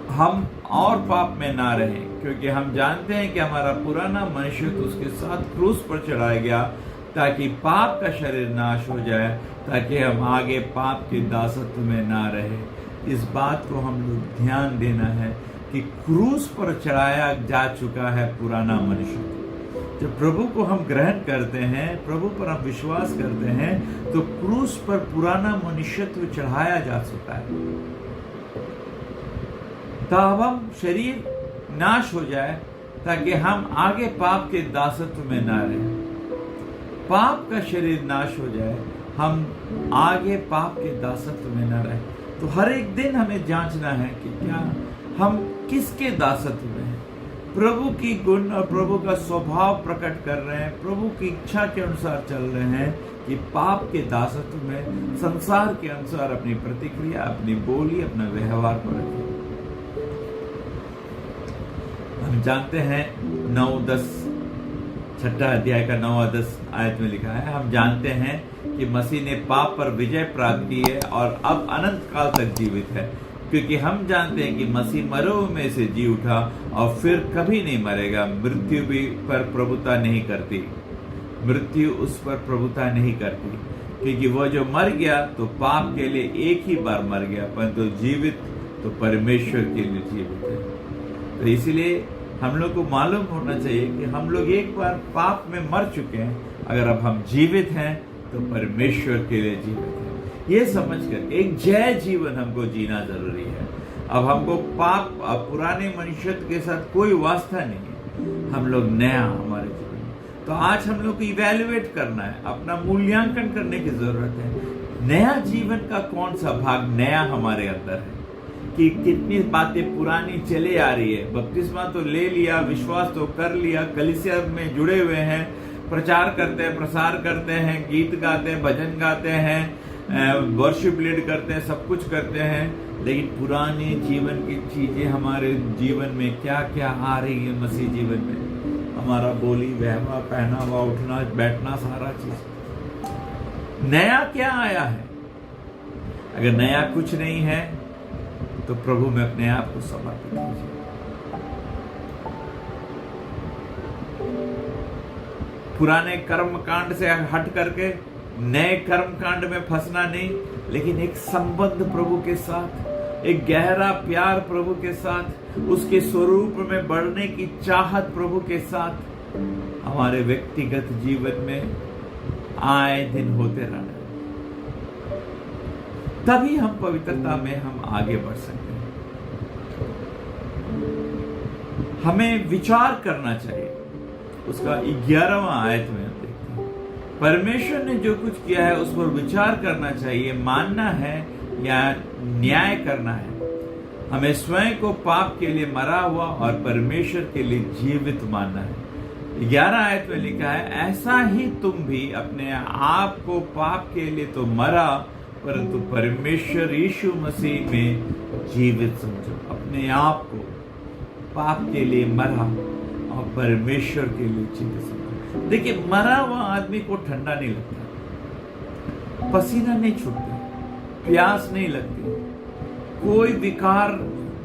हम और पाप में ना रहें, क्योंकि हम जानते हैं कि हमारा पुराना मनुष्य तो उसके साथ क्रूस पर चढ़ाया गया, ताकि पाप का शरीर नाश हो जाए, ताकि हम आगे पाप के दासत्व में ना रहे। इस बात को हम लोग ध्यान देना है कि क्रूस पर चढ़ाया जा चुका है पुराना मनुष्य। जब प्रभु को हम ग्रहण करते हैं, प्रभु पर हम विश्वास करते हैं, तो क्रूस पर पुराना मनुष्यत्व चढ़ाया जा चुका है। तब हम शरीर नाश हो जाए, ताकि हम आगे पाप के दासत्व में ना रहें। पाप का शरीर नाश हो जाए, हम आगे पाप के दासत्व में ना रहें। तो हर एक दिन हमें जांचना है कि क्या हम किसके दासत्व में हैं। प्रभु की गुण और प्रभु का स्वभाव प्रकट कर रहे हैं, प्रभु की इच्छा के अनुसार चल रहे हैं कि पाप के दासत्व में संसार के अनुसार अपनी प्रतिक्रिया, अपनी बोली, अपना व्यवहार पर रखें। हम जानते हैं 9-10 6 अध्याय का 9-10 आयत में लिखा है, हम जानते हैं कि मसीह ने पाप पर विजय प्राप्त की है और अब अनंत काल तक जीवित है, क्योंकि हम जानते हैं कि मसीह मरों में से जी उठा और फिर कभी नहीं मरेगा। मृत्यु भी पर प्रभुता नहीं करती, मृत्यु उस पर प्रभुता नहीं करती, क्योंकि वह जो मर गया तो पाप के लिए एक ही बार मर गया, परंतु जीवित तो परमेश्वर के लिए जीवित है। तो इसलिए हम लोग को मालूम होना चाहिए कि हम लोग एक बार पाप में मर चुके हैं, अगर अब हम जीवित हैं तो परमेश्वर के लिए जीवित हैं। ये समझकर एक जय जीवन हमको जीना जरूरी है। अब हमको पाप पुराने मनुष्यत्व के साथ कोई वास्ता नहीं है, हम लोग नया हमारे जीवन में। तो आज हम लोग को इवैल्यूएट करना है, अपना मूल्यांकन करने की जरूरत है। नया जीवन का कौन सा भाग नया हमारे अंदर है, कि कितनी बातें पुरानी चले आ रही है। बपतिस्मा तो ले लिया, विश्वास तो कर लिया, कलीसिया में जुड़े हुए हैं, प्रचार करते हैं, प्रसार करते हैं, गीत गाते हैं, भजन गाते हैं, वर्शिप लीड करते हैं, सब कुछ करते हैं, लेकिन पुराने जीवन की चीजें हमारे जीवन में क्या क्या आ रही है। मसीह जीवन में हमारा बोली, व्यवहार, पहनावा, उठना बैठना, सारा चीज नया क्या आया है। अगर नया कुछ नहीं है तो प्रभु में अपने आप को समर्पित कीजिए। पुराने कर्म कांड से हट करके नए कर्म कांड में फंसना नहीं, लेकिन एक संबंध प्रभु के साथ, एक गहरा प्यार प्रभु के साथ, उसके स्वरूप में बढ़ने की चाहत प्रभु के साथ, हमारे व्यक्तिगत जीवन में आए दिन होते रहना है। तभी हम पवित्रता में हम आगे बढ़ सकते हैं। हमें विचार करना चाहिए। उसका 11वां आयत में हम देखते हैं, परमेश्वर ने जो कुछ किया है उस पर विचार करना चाहिए, मानना है या न्याय करना है। हमें स्वयं को पाप के लिए मरा हुआ और परमेश्वर के लिए जीवित मानना है। 11 आयत में लिखा है, ऐसा ही तुम भी अपने आप को पाप के लिए तो मरा, परंतु परमेश्वर यीशु मसीह में जीवित समझो। अपने आप को पाप के लिए मरा और परमेश्वर के लिए जीवित समझो। देखिए, मरा हुआ आदमी को ठंडा नहीं लगता, पसीना नहीं छूटता, प्यास नहीं लगती, कोई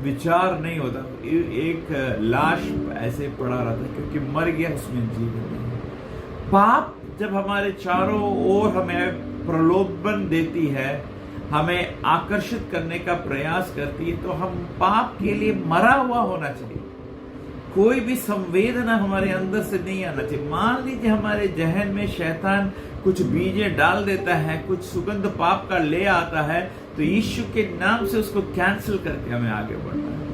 विचार नहीं होता। एक लाश ऐसे पड़ा रहता है क्योंकि मर गया, उसमें जीवन नहीं। पाप जब हमारे चारों ओर हमें प्रलोभन देती है, हमें आकर्षित करने का प्रयास करती है, तो हम पाप के लिए मरा हुआ होना चाहिए। कोई भी संवेदना हमारे अंदर से नहीं आना चाहिए। मान लीजिए हमारे जहन में शैतान कुछ बीजें डाल देता है, कुछ सुगंध पाप का ले आता है, तो यीशु के नाम से उसको कैंसिल करके हमें आगे बढ़ना है।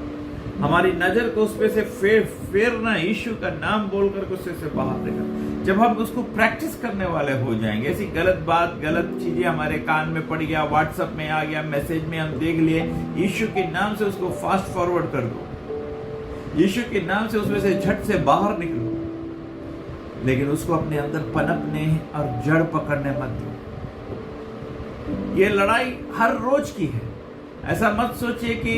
हमारी नजर को उसपे से फेरना, यीशु का नाम बोलकर उससे से बाहर देना। जब हम उसको प्रैक्टिस करने वाले हो जाएंगे, ऐसी गलत बात, गलत चीजें हमारे कान में पड़ गया, व्हाट्सएप में आ गया, मैसेज में हम देख लिए, यीशु के नाम से उसको फास्ट फॉरवर्ड कर दो, यीशु के नाम से उसमें से झट से बाहर निकलो, लेकिन उसको अपने अंदर पनपने और जड़ पकड़ने मत दो। ये लड़ाई हर रोज की है। ऐसा मत सोचिए कि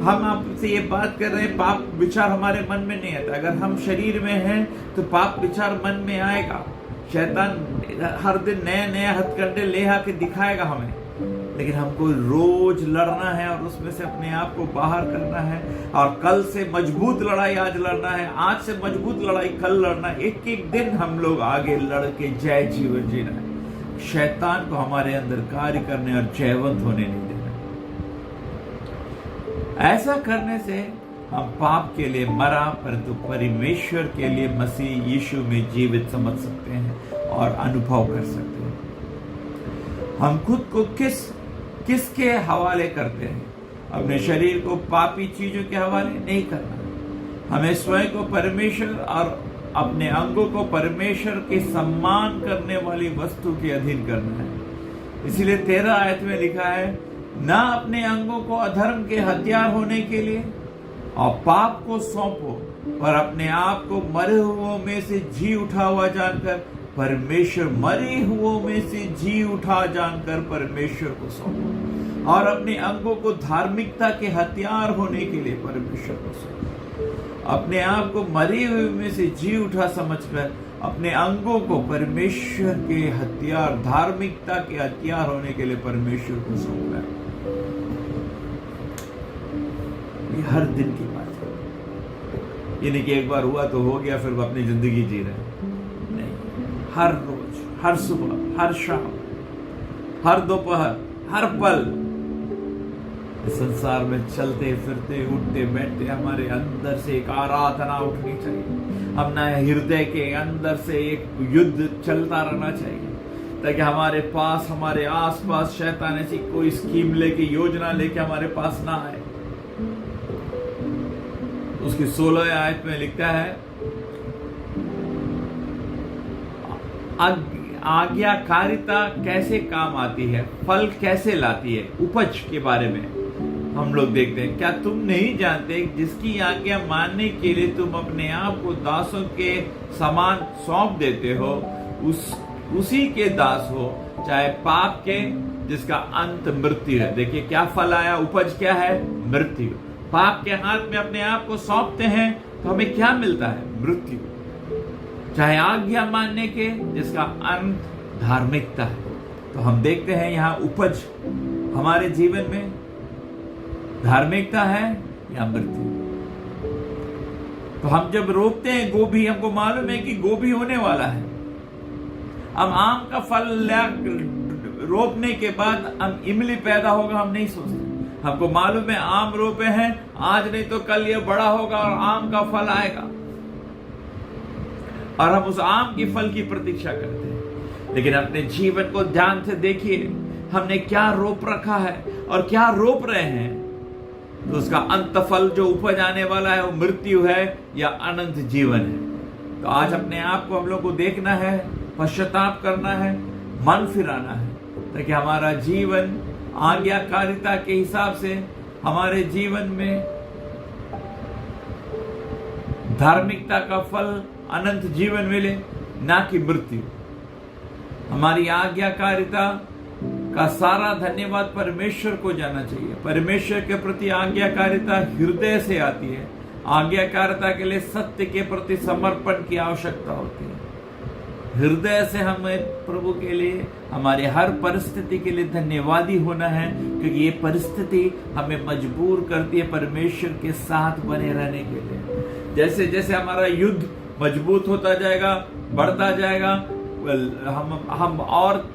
हम आपसे ये बात कर रहे हैं, पाप विचार हमारे मन में नहीं आता। अगर हम शरीर में हैं तो पाप विचार मन में आएगा। शैतान हर दिन नए नए हथकंडे ले आके दिखाएगा हमें, लेकिन हमको रोज लड़ना है और उसमें से अपने आप को बाहर करना है। और कल से मजबूत लड़ाई आज लड़ना है, आज से मजबूत लड़ाई कल लड़ना है। एक एक दिन हम लोग आगे लड़ के जय जीवन जीना है। शैतान को हमारे अंदर कार्य करने और जयवंत होने नहीं देना। ऐसा करने से हम पाप के लिए मरा, परंतु परमेश्वर के लिए मसीह यीशु में जीवित समझ सकते हैं और अनुभव कर सकते हैं। हम खुद को किसके हवाले करते हैं? अपने शरीर को पापी चीजों के हवाले नहीं करना। हमें स्वयं को परमेश्वर और अपने अंगों को परमेश्वर के सम्मान करने वाली वस्तु के अधीन करना है। इसलिए 13 आयत में लिखा है, ना अपने अंगों को अधर्म के हथियार होने के लिए और पाप को सौंपो, पर अपने आप को मरे हुओं में से जी उठा हुआ जानकर परमेश्वर मरे हुओं में से जी उठा जानकर परमेश्वर को सौंपो, और अपने अंगों को धार्मिकता के हथियार होने के लिए परमेश्वर को सौंपो। अपने आप को मरे हुए में से जी उठा समझकर अपने अंगों को परमेश्वर के हथियार, धार्मिकता के हथियार होने के लिए परमेश्वर को सौंपना है। ये हर दिन की बात है। ये नहीं कि एक बार हुआ तो हो गया, फिर अपनी जिंदगी जी रहे हैं। नहीं, हर रोज, हर सुबह, हर शाम, हर दोपहर, हर पल इस संसार में चलते फिरते उठते बैठते हमारे अंदर से एक आराधना उठनी चाहिए। अपना हृदय के अंदर से एक युद्ध चलता रहना चाहिए, ताकि हमारे पास, हमारे आसपास शैतान ऐसी कोई स्कीम लेके, योजना लेके हमारे पास ना आए। उसकी 16 आयत में लिखा है, आज्ञाकारिता कैसे काम आती है, फल कैसे लाती है। उपज के बारे में हम लोग देखते हैं। क्या तुम नहीं जानते जिसकी आज्ञा मानने के लिए तुम अपने आप को दासों के समान सौंप देते हो, उसी के दास हो, चाहे पाप के, जिसका अंत मृत्यु है। देखिए क्या फल आया, उपज क्या है? मृत्यु। पाप के हाथ में अपने आप को सौंपते हैं तो हमें क्या मिलता है? मृत्यु। चाहे आज्ञा मानने के, जिसका अंत धार्मिकता है। तो हम देखते हैं यहाँ उपज हमारे जीवन में धार्मिकता है या मृत्यु। तो हम जब रोपते हैं गोभी, हमको मालूम है कि गोभी होने वाला है। हम आम का फल रोपने के बाद हम इमली पैदा होगा, हम नहीं सोचते। हमको मालूम है आम रोपे हैं, आज नहीं तो कल ये बड़ा होगा और आम का फल आएगा। और हम उस आम के फल की प्रतीक्षा करते हैं। लेकिन अपने जीवन को ध्यान से देखिए, हमने क्या रोप रखा है और क्या रोप रहे हैं, तो उसका अंत फल जो उपज आने वाला है वो मृत्यु है या अनंत जीवन है। तो आज अपने आप को हम लोग को देखना है, पश्चाताप करना है, मन फिराना है, ताकि हमारा जीवन आज्ञाकारिता के हिसाब से हमारे जीवन में धार्मिकता का फल अनंत जीवन मिले, ना कि मृत्यु। हमारी आज्ञाकारिता का सारा धन्यवाद परमेश्वर को जाना चाहिए। परमेश्वर के प्रति आज्ञाकारिता हृदय से आती है। आज्ञाकारिता के लिए सत्य के प्रति समर्पण की आवश्यकता होती है। हृदय से हमें प्रभु के लिए, हमारे हर परिस्थिति के लिए धन्यवादी होना है, क्योंकि ये परिस्थिति हमें मजबूर करती है परमेश्वर के साथ बने रहने के लिए। जैसे जैसे हमारा युद्ध मजबूत होता जाएगा, बढ़ता जाएगा, हम और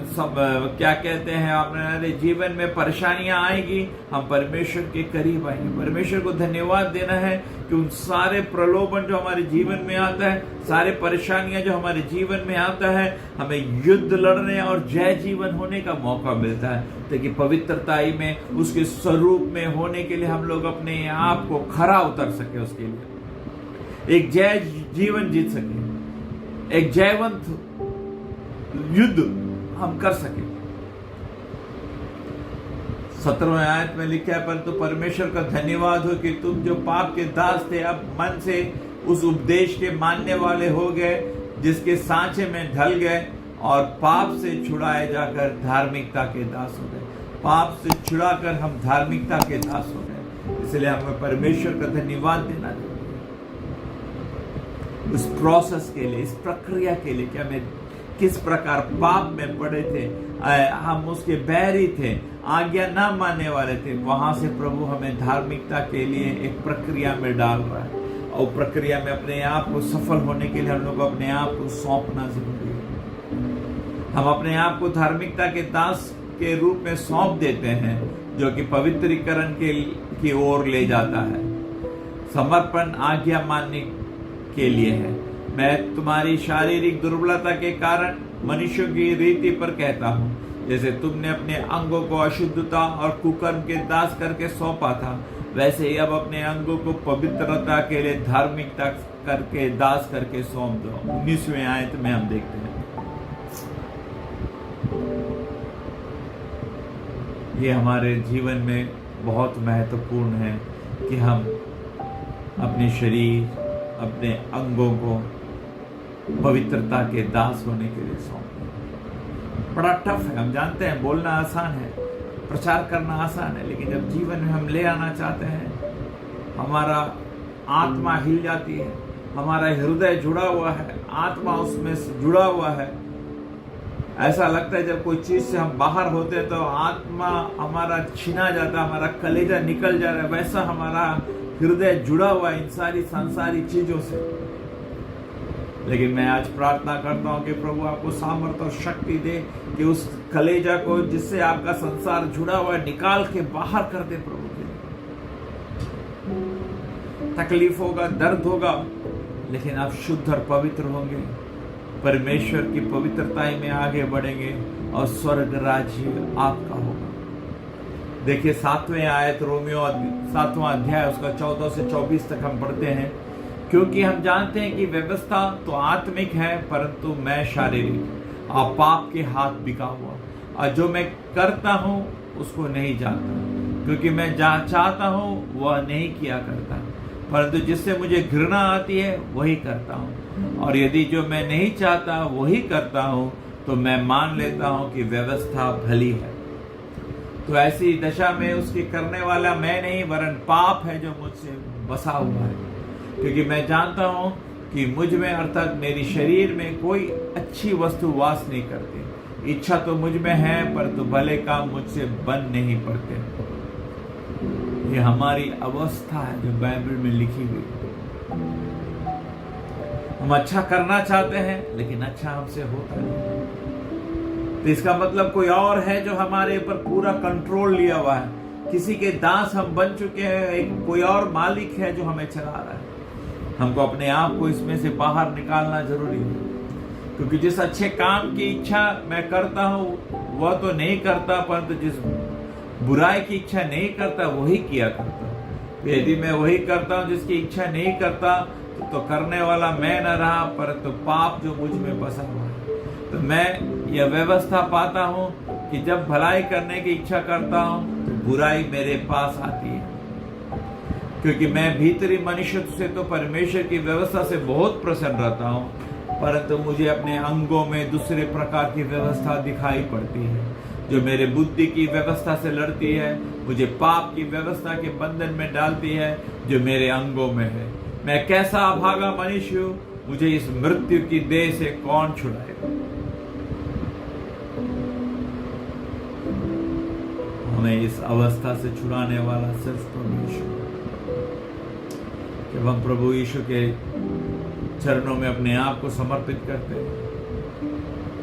सब क्या कहते हैं, हमारे जीवन में परेशानियां आएगी, हम परमेश्वर के करीब आएंगे। परमेश्वर को धन्यवाद देना है कि उन सारे प्रलोभन जो हमारे जीवन में आता है, सारे परेशानियां जो हमारे जीवन में आता है, हमें युद्ध लड़ने और जय जीवन होने का मौका मिलता है, ताकि पवित्रताई में उसके स्वरूप में होने के लिए हम लोग अपने आप को खरा उतर सके, उसके लिए एक जय जीवन जीत सके, एक जयवंत युद्ध हम कर सके। 17वें आयत में लिखा है, परंतु परमेश्वर का धन्यवाद हो कि तुम जो पाप के दास थे, अब मन से उस उपदेश के मानने वाले हो गए जिसके सांचे में ढल गए, और पाप से छुड़ाए जाकर धार्मिकता के दास हो गए। पाप से छुड़ाकर हम धार्मिकता के दास हो गए। इसलिए हमें परमेश्वर का धन्यवाद देना चाहिए उस प्रोसेस के लिए, इस प्रक्रिया के लिए कि हमें किस प्रकार पाप में पड़े थे, हम उसके बैरी थे, आज्ञा ना मानने वाले थे, वहां से प्रभु हमें धार्मिकता के लिए एक प्रक्रिया में डाल रहा है। और प्रक्रिया में अपने आप को सफल होने के लिए हम लोग अपने आप को सौंपना जरूरी है। हम अपने आप को धार्मिकता के दास के रूप में सौंप देते हैं, जो कि पवित्रीकरण की ओर ले जाता है। समर्पण आज्ञा मानने के लिए है। मैं तुम्हारी शारीरिक दुर्बलता के कारण मनुष्यों की रीति पर कहता हूँ, जैसे तुमने अपने अंगों को अशुद्धता और कुकर्म के दास करके सौंपा था, वैसे ही अब अपने अंगों को पवित्रता के लिए धार्मिकता करके दास करके सौंप दो। 19वें आयत में हम देखते हैं, ये हमारे जीवन में बहुत महत्वपूर्ण है कि हम अपने शरीर, अपने अंगों को पवित्रता के दास होने के लिए सौंपें। बड़ा टफ है, हम जानते हैं, बोलना आसान है, प्रचार करना आसान है, लेकिन जब जीवन में हम ले आना चाहते हैं, हमारा आत्मा हिल जाती है, हमारा हृदय जुड़ा हुआ है, आत्मा उसमें जुड़ा हुआ है। ऐसा लगता है जब कोई चीज से हम बाहर होते हैं तो आत्मा हमारा छीना जाता है, हमारा कलेजा निकल जा रहा है, वैसा हमारा हृदय जुड़ा हुआ है इन सारी सांसारिक चीजों से। लेकिन मैं आज प्रार्थना करता हूं कि प्रभु आपको सामर्थ्य और शक्ति दे कि उस कलेजा को जिससे आपका संसार जुड़ा हुआ है निकाल के बाहर कर दे। प्रभु के तकलीफ होगा, दर्द होगा, लेकिन आप शुद्ध और पवित्र होंगे, परमेश्वर की पवित्रता में आगे बढ़ेंगे और स्वर्ग राज्य आपका होगा। देखिए 7वें आयत, रोमियो 7वां अध्याय, उसका 14 से 24 तक हम पढ़ते हैं। क्योंकि हम जानते हैं कि व्यवस्था तो आत्मिक है, परंतु मैं शारीरिक और पाप के हाथ बिका हुआ, और जो मैं करता हूँ उसको नहीं जानता, क्योंकि मैं जहाँ चाहता हूँ वह नहीं किया करता, परंतु जिससे मुझे घृणा आती है वही करता हूँ। और यदि जो मैं नहीं चाहता वही करता हूँ, तो मैं मान लेता हूँ कि व्यवस्था भली है। तो ऐसी दशा में उसकी करने वाला मैं नहीं, वरन पाप है जो मुझसे बसा हुआ है। क्योंकि मैं जानता हूं कि मुझ में, अर्थात मेरी शरीर में, कोई अच्छी वस्तु वास नहीं करती। इच्छा तो मुझ में है, परंतु भले काम मुझसे बन नहीं पड़ते। ये हमारी अवस्था है जो बाइबल में लिखी हुई है। हम अच्छा करना चाहते हैं, लेकिन अच्छा हमसे होता नहीं। तो इसका मतलब कोई और है जो हमारे ऊपर पूरा कंट्रोल लिया हुआ है। किसी के दास हम बन चुके हैं, एक कोई और मालिक है जो हमें चला रहा है। हमको अपने आप को इसमें से बाहर निकालना जरूरी है, क्योंकि जिस अच्छे काम की इच्छा मैं करता हूँ वह तो नहीं करता, परंतु जिस बुराई की इच्छा नहीं करता वही किया करता। यदि मैं वही करता हूँ जिसकी इच्छा नहीं करता, तो करने वाला मैं न रहा, परंतु पाप जो मुझ में बसा हुआ है। तो मैं यह व्यवस्था पाता हूँ कि जब भलाई करने की इच्छा करता हूँ तो बुराई मेरे पास आती है, क्योंकि मैं भीतरी मनुष्य से तो परमेश्वर की व्यवस्था से बहुत प्रसन्न रहता हूँ, परंतु मुझे अपने अंगों में दूसरे प्रकार की व्यवस्था दिखाई पड़ती है जो मेरे बुद्धि की व्यवस्था से लड़ती है, मुझे पाप की व्यवस्था के बंधन में डालती है जो मेरे अंगों में है। मैं कैसा अभागा मनुष्य हूँ, मुझे इस मृत्यु की देह से कौन छुड़ाएगा। हमें इस अवस्था से छुड़ाने वाला सिर्फ प्रभु यीशु। जब हम प्रभु यीशु के चरणों में अपने आप को समर्पित करते हैं,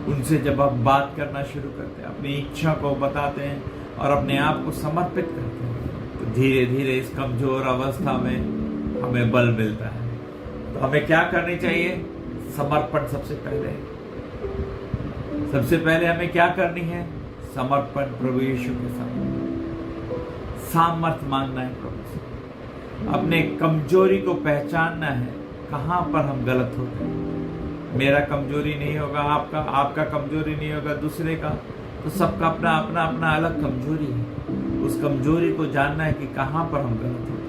उनसे जब आप बात करना शुरू करते हैं, अपनी इच्छा को बताते हैं और अपने आप को समर्पित करते हैं, तो धीरे धीरे इस कमजोर अवस्था में हमें बल मिलता है। तो हमें क्या करनी चाहिए? समर्पण। सबसे पहले हमें क्या करनी है? समर्पण प्रभु यीशु के सामने, सामर्थ मांगना है प्रभु से, अपने कमजोरी को पहचानना है, कहाँ पर हम गलत होते हैं। मेरा कमजोरी नहीं होगा, आपका कमजोरी नहीं होगा, दूसरे का, तो सबका अपना अपना अपना अलग कमजोरी है। उस कमजोरी को जानना है कि कहाँ पर हम गलत होते हैं।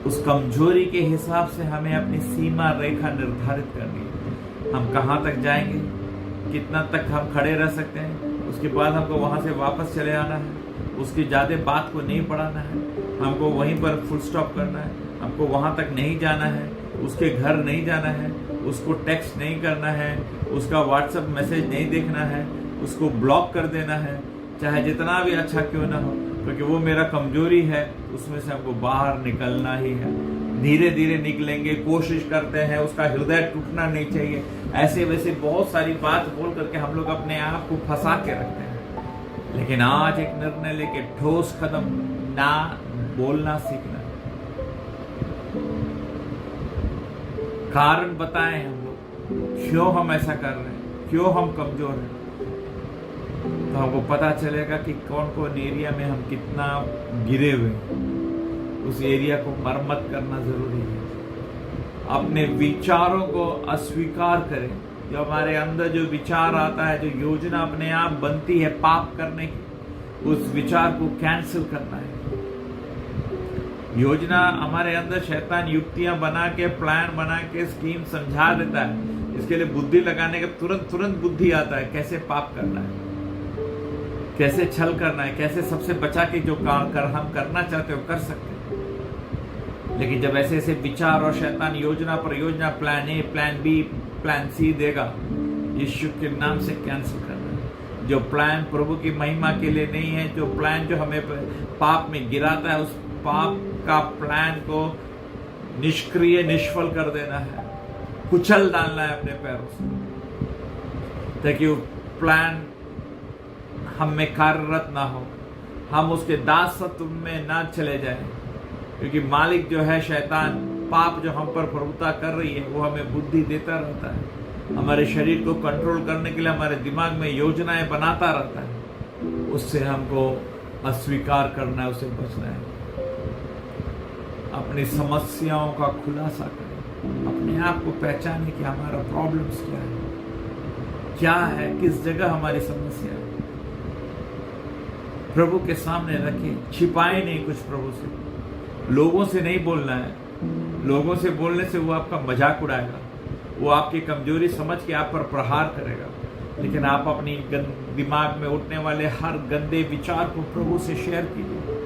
उस कमजोरी के हिसाब से हमें अपनी सीमा रेखा निर्धारित करनी है। हम कहाँ तक जाएंगे, कितना तक हम खड़े रह सकते हैं, उसके बाद हमको वहाँ से वापस चले आना है। उसकी ज़्यादा बात को नहीं बढ़ाना है, हमको वहीं पर फुल स्टॉप करना है। हमको वहाँ तक नहीं जाना है, उसके घर नहीं जाना है, उसको टेक्स्ट नहीं करना है, उसका व्हाट्सएप मैसेज नहीं देखना है, उसको ब्लॉक कर देना है, चाहे जितना भी अच्छा क्यों ना हो, क्योंकि वो मेरा कमजोरी है। उसमें से हमको बाहर निकलना ही है। धीरे धीरे निकलेंगे, कोशिश करते हैं, उसका हृदय टूटना नहीं चाहिए। ऐसे वैसे बहुत सारी बात बोल करके हम लोग अपने आप को फंसा के रखते हैं। लेकिन आज एक निर्णय लेके ठोस कदम ना बोलना सीखना। कारण बताएं हम लोग, क्यों हम ऐसा कर रहे हैं, क्यों हम कमजोर हैं, तो हमको पता चलेगा कि कौन कौन एरिया में हम कितना गिरे हुए हैं। उस एरिया को मरम्मत करना जरूरी है। अपने विचारों को अस्वीकार करें। जो हमारे अंदर जो विचार आता है, जो योजना अपने आप बनती है पाप करने की, उस विचार को कैंसिल करना है। योजना हमारे अंदर शैतान युक्तियां बना के, प्लान बना के, स्कीम समझा देता है। इसके लिए बुद्धि लगाने का तुरंत बुद्धि आता है, कैसे पाप करना है, कैसे छल करना है, कैसे सबसे बचा के जो काम हम करना चाहते हो कर सकते हैं। लेकिन जब ऐसे ऐसे विचार और शैतान योजना पर योजना, plan A, plan B, plan C देगा, यीशु के नाम से कैंसिल करना है। जो प्लान प्रभु की महिमा के लिए नहीं है, जो प्लान जो हमें पाप में गिराता है, उस पाप का प्लान को निष्क्रिय, निष्फल कर देना है, कुचल डालना है अपने पैरों से, ताकि वो प्लान हम में कार्यरत ना हो, हम उसके दासत्व में ना चले जाएं। क्योंकि मालिक जो है शैतान, पाप जो हम पर प्रभुता कर रही है, वो हमें बुद्धि देता रहता है, हमारे शरीर को कंट्रोल करने के लिए हमारे दिमाग में योजनाएं बनाता रहता है। उससे हमको अस्वीकार करना है, उससे बचना है। अपनी समस्याओं का खुलासा करें, अपने आप को पहचाने कि हमारा प्रॉब्लम्स क्या है, किस जगह हमारी समस्या है। प्रभु के सामने रखें, छिपाए नहीं कुछ प्रभु से। लोगों से नहीं बोलना है। लोगों से बोलने से वो आपका मजाक उड़ाएगा, वो आपकी कमजोरी समझ के आप पर प्रहार करेगा। लेकिन आप अपनी दिमाग में उठने वाले हर गंदे विचार को प्रभु से शेयर कीजिए,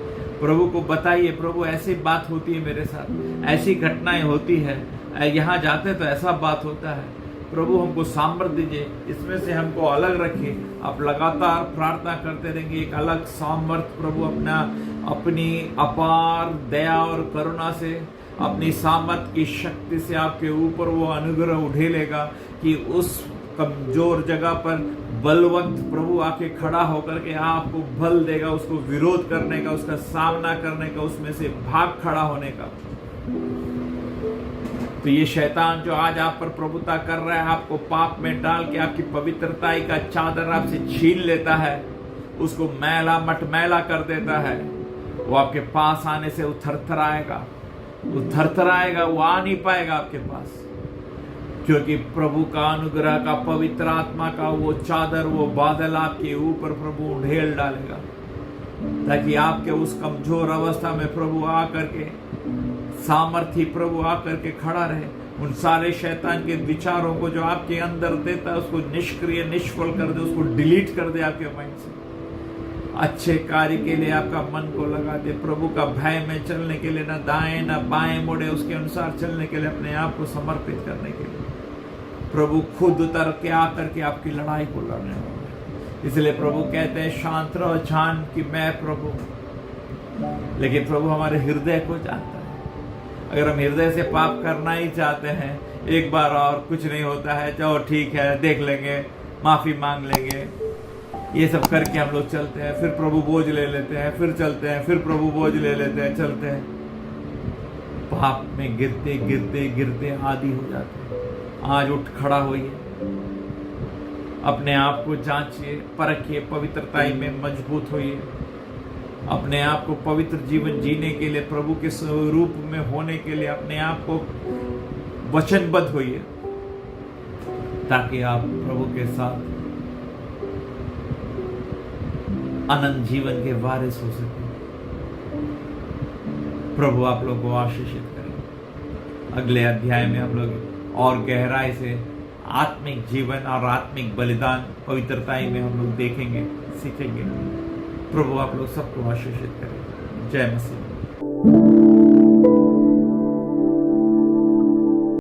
प्रभु को बताइए, प्रभु ऐसी बात होती है मेरे साथ, ऐसी घटनाएं होती है, यहाँ जाते तो ऐसा बात होता है। प्रभु हमको सामर्थ दीजिए, इसमें से हमको अलग रखिए। आप लगातार प्रार्थना करते रहेंगे, एक अलग सामर्थ प्रभु अपनी अपार दया और करुणा से, अपनी सामर्थ की शक्ति से आपके ऊपर वो अनुग्रह उठेलेगा कि उस कमजोर जगह पर बलवंत प्रभु आके खड़ा होकर के आपको बल देगा, उसको विरोध करने का, उसका सामना करने का, उसमें से भाग खड़ा होने का। तो ये शैतान जो आज आप पर प्रभुता कर रहा है, आपको पाप में डाल के आपकी पवित्रताई का चादर आपसे छीन लेता है, उसको मैला मटमैला कर देता है, वो आपके पास आने से उथरथराएगा, वो आ नहीं पाएगा आपके पास, क्योंकि प्रभु का अनुग्रह का, पवित्र आत्मा का वो चादर, वो बादल आपके ऊपर प्रभु ढेल डालेगा, ताकि आपके उस कमजोर अवस्था में प्रभु आकर के, सामर्थी प्रभु आकर के खड़ा रहे। उन सारे शैतान के विचारों को जो आपके अंदर देता है, उसको निष्क्रिय, निष्फल कर दे, उसको डिलीट कर दे आपके माइंड से। अच्छे कार्य के लिए आपका मन को लगा दे, प्रभु का भय में चलने के लिए, ना दाएं ना बाएं मुड़े, उसके अनुसार चलने के लिए, अपने आप को समर्पित करने के लिए प्रभु खुद उतर के आकर के आपकी लड़ाई को लड़ने वाला। इसलिए प्रभु कहते हैं, शांत रहो, जान कि मैं प्रभु। लेकिन प्रभु हमारे हृदय को जानता है। अगर हम हृदय से पाप करना ही चाहते हैं, एक बार और कुछ नहीं होता है, चलो ठीक है, देख लेंगे, माफी मांग लेंगे, ये सब करके हम लोग चलते हैं, फिर प्रभु बोझ ले लेते हैं, फिर चलते हैं, फिर प्रभु बोझ ले लेते हैं, चलते हैं, पाप में गिरते गिरते गिरते आदी हो जाते हैं। आज उठ खड़ा होइए, अपने आप को जांचिए, परखिए, पवित्रताई में मजबूत होइए, अपने आप को पवित्र जीवन जीने के लिए, प्रभु के स्वरूप में होने के लिए अपने आप को वचनबद्ध होइए, ताकि आप प्रभु के साथ अनंत जीवन के वारिस हो सके। प्रभु आप लोग को आशीषित करें। अगले अध्याय में हम लोग और गहराई से आत्मिक जीवन और आत्मिक बलिदान, पवित्रताई में हम लोग देखेंगे, सीखेंगे। प्रभु आप लोग सबको आशीषित करें। जय मसीह।